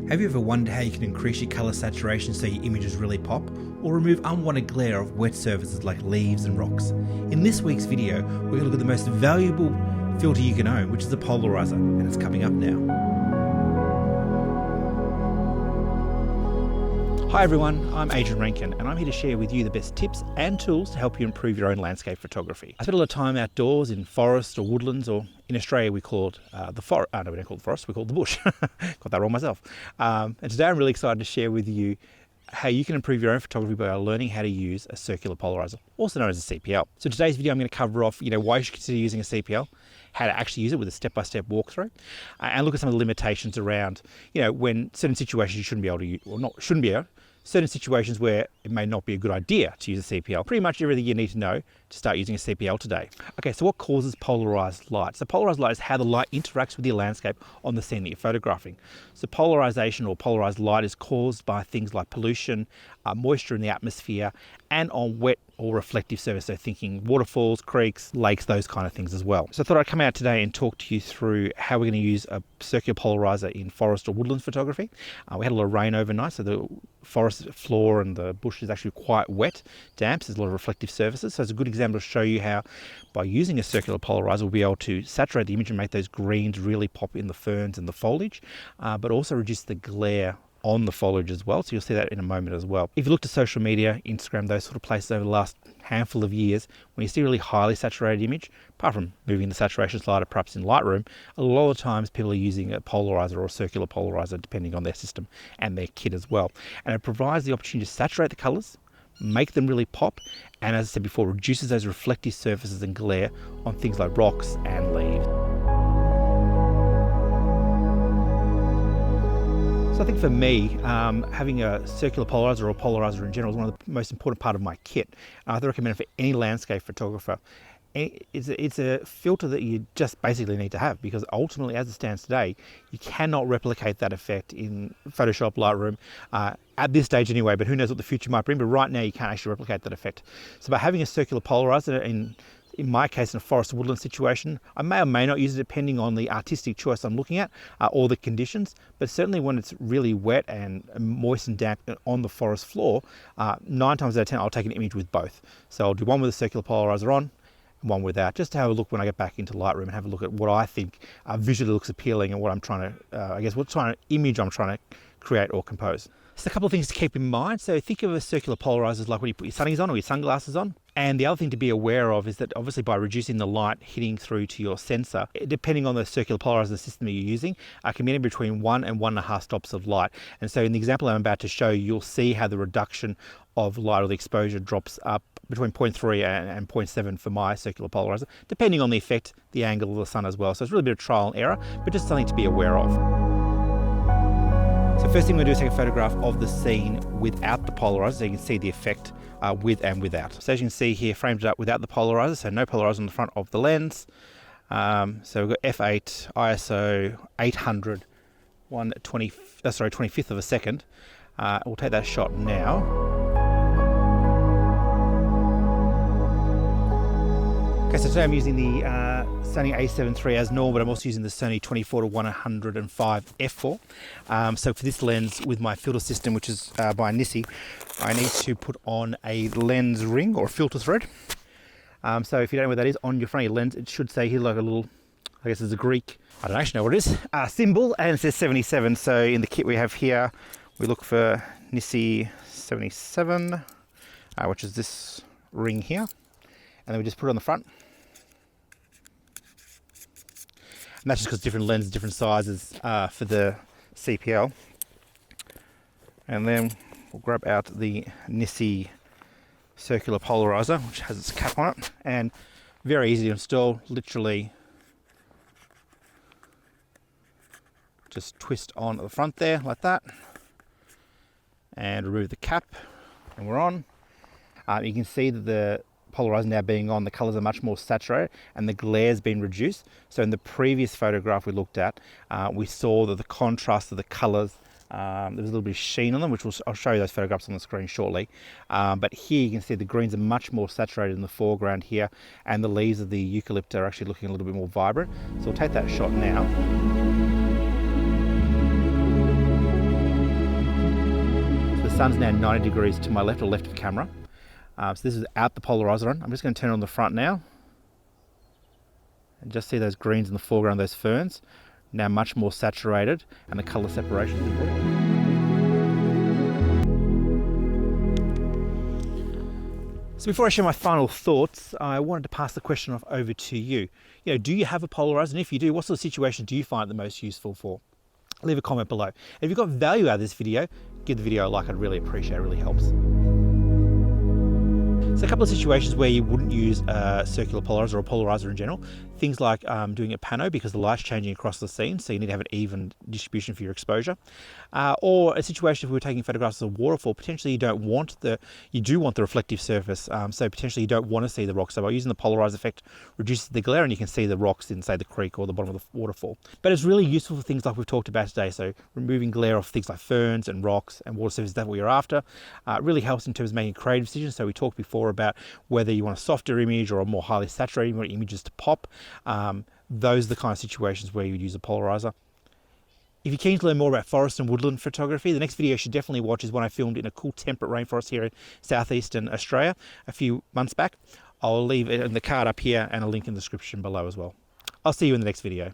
Have you ever wondered how you can increase your colour saturation so your images really pop, or remove unwanted glare of wet surfaces like leaves and rocks? In this week's video, we're going to look at the most valuable filter you can own, which is the polarizer, and it's coming up now. Hi everyone, I'm Adrian Rankin and I'm here to share with you the best tips and tools to help you improve your own landscape photography. I spend a lot of time outdoors in forests or woodlands, or in Australia we call it the forest. No, we don't call it the forest, we call it the bush. Got that wrong myself. And today I'm really excited to share with you how you can improve your own photography by learning how to use a circular polarizer, also known as a CPL. So today's video I'm going to cover off, why you should consider using a CPL, how to actually use it with a step-by-step walkthrough, and look at some of the limitations around, when certain situations you shouldn't be able to use, or not shouldn't be able, certain situations where it may not be a good idea to use a CPL. Pretty much everything you need to know to start using a CPL today. Okay, so what causes polarized light? So polarized light is how the light interacts with your landscape on the scene that you're photographing. So polarization or polarized light is caused by things like pollution, moisture in the atmosphere, and on wet or reflective surface, so thinking waterfalls, creeks, lakes, those kind of things as well. So I thought I'd come out today and talk to you through how we're going to use a circular polarizer in forest or woodlands photography. We had a lot of rain overnight, so the forest floor and the bush is actually quite wet, damp, so there's a lot of reflective surfaces. So it's a good example to show you how by using a circular polarizer we'll be able to saturate the image and make those greens really pop in the ferns and the foliage, but also reduce the glare on the foliage as well. So you'll see that in a moment as well. If you look to social media, Instagram, those sort of places over the last handful of years, when you see a really highly saturated image, apart from moving the saturation slider perhaps in Lightroom, a lot of times people are using a polarizer or a circular polarizer depending on their system and their kit as well. And it provides the opportunity to saturate the colors, make them really pop, and as I said before, reduces those reflective surfaces and glare on things like rocks and leaves. So I think for me, having a circular polarizer or polarizer in general is one of the most important part of my kit. I recommend it for any landscape photographer. It's a filter that you just basically need to have, because ultimately, as it stands today, you cannot replicate that effect in Photoshop, Lightroom, at this stage anyway, but who knows what the future might bring. But right now you can't actually replicate that effect. So by having a circular polarizer, in my case, in a forest or woodland situation, I may or may not use it depending on the artistic choice I'm looking at or the conditions, but certainly when it's really wet and moist and damp on the forest floor, 9 times out of 10 I'll take an image with both. So I'll do one with a circular polarizer on, one without, just to have a look when I get back into Lightroom and have a look at what I think visually looks appealing and what I'm trying to, what kind of image I'm trying to create or compose. So a couple of things to keep in mind. So think of a circular polarizer as like when you put your sunnies on or your sunglasses on. And the other thing to be aware of is that obviously by reducing the light hitting through to your sensor, depending on the circular polarizer system that you're using, can be anywhere between 1 and 1.5 stops of light. And so in the example I'm about to show you, you'll see how the reduction of light or the exposure drops up between 0.3 and 0.7 for my circular polarizer, depending on the effect, the angle of the sun as well. So it's really a bit of trial and error, but just something to be aware of. So first thing we're going to do is take a photograph of the scene without the polarizer, so you can see the effect with and without. So as you can see here, framed it up without the polarizer, so no polarizer on the front of the lens. So we've got f8, ISO 800, 25th of a second. We'll take that shot now. Okay, so today I'm using the Sony a7 III as normal, but I'm also using the Sony 24-105 f4. So for this lens with my filter system, which is by Nissi, I need to put on a lens ring or filter thread. So if you don't know what that is, on your front of your lens, it should say here like a little, I guess it's a Greek, I don't actually know what it is, symbol, and it says 77. So in the kit we have here, we look for Nissi 77, which is this ring here. And then we just put it on the front. And that's just because different lenses, different sizes for the CPL. And then we'll grab out the Nissi circular polarizer, which has its cap on it. And very easy to install, literally just twist on at the front there, like that. And remove the cap, and we're on. You can see that the polarizer now being on, the colors are much more saturated and the glare's been reduced. So in the previous photograph we looked at, we saw that the contrast of the colors, there was a little bit of sheen on them, which I'll show you those photographs on the screen shortly. But here you can see the greens are much more saturated in the foreground here, and the leaves of the eucalypt are actually looking a little bit more vibrant. So we'll take that shot now. sun's now 90 degrees to my left or left of camera. So this is out the polarizer on. I'm just going to turn on the front now. And just see those greens in the foreground, those ferns. Now much more saturated and the colour separation is improved. So before I share my final thoughts, I wanted to pass the question off over to you. Do you have a polarizer? And if you do, what sort of situation do you find it the most useful for? Leave a comment below. If you've got value out of this video, give the video a like. I'd really appreciate it. It really helps. So a couple of situations where you wouldn't use a circular polarizer or a polarizer in general. Things like doing a pano because the light's changing across the scene, so you need to have an even distribution for your exposure. Or a situation if we were taking photographs of a waterfall, potentially you do want the reflective surface, so potentially you don't want to see the rocks. So by using the polarizer effect, reduces the glare and you can see the rocks in, say, the creek or the bottom of the waterfall. But it's really useful for things like we've talked about today, so removing glare off things like ferns and rocks and water surfaces, that's what you're after. It really helps in terms of making creative decisions. So we talked before about whether you want a softer image or a more highly saturated, you want images to pop. Those are the kind of situations where you would use a polarizer. If you're keen to learn more about forest and woodland photography, the next video you should definitely watch is one I filmed in a cool temperate rainforest here in southeastern Australia a few months back. I'll leave it in the card up here and a link in the description below as well. I'll see you in the next video.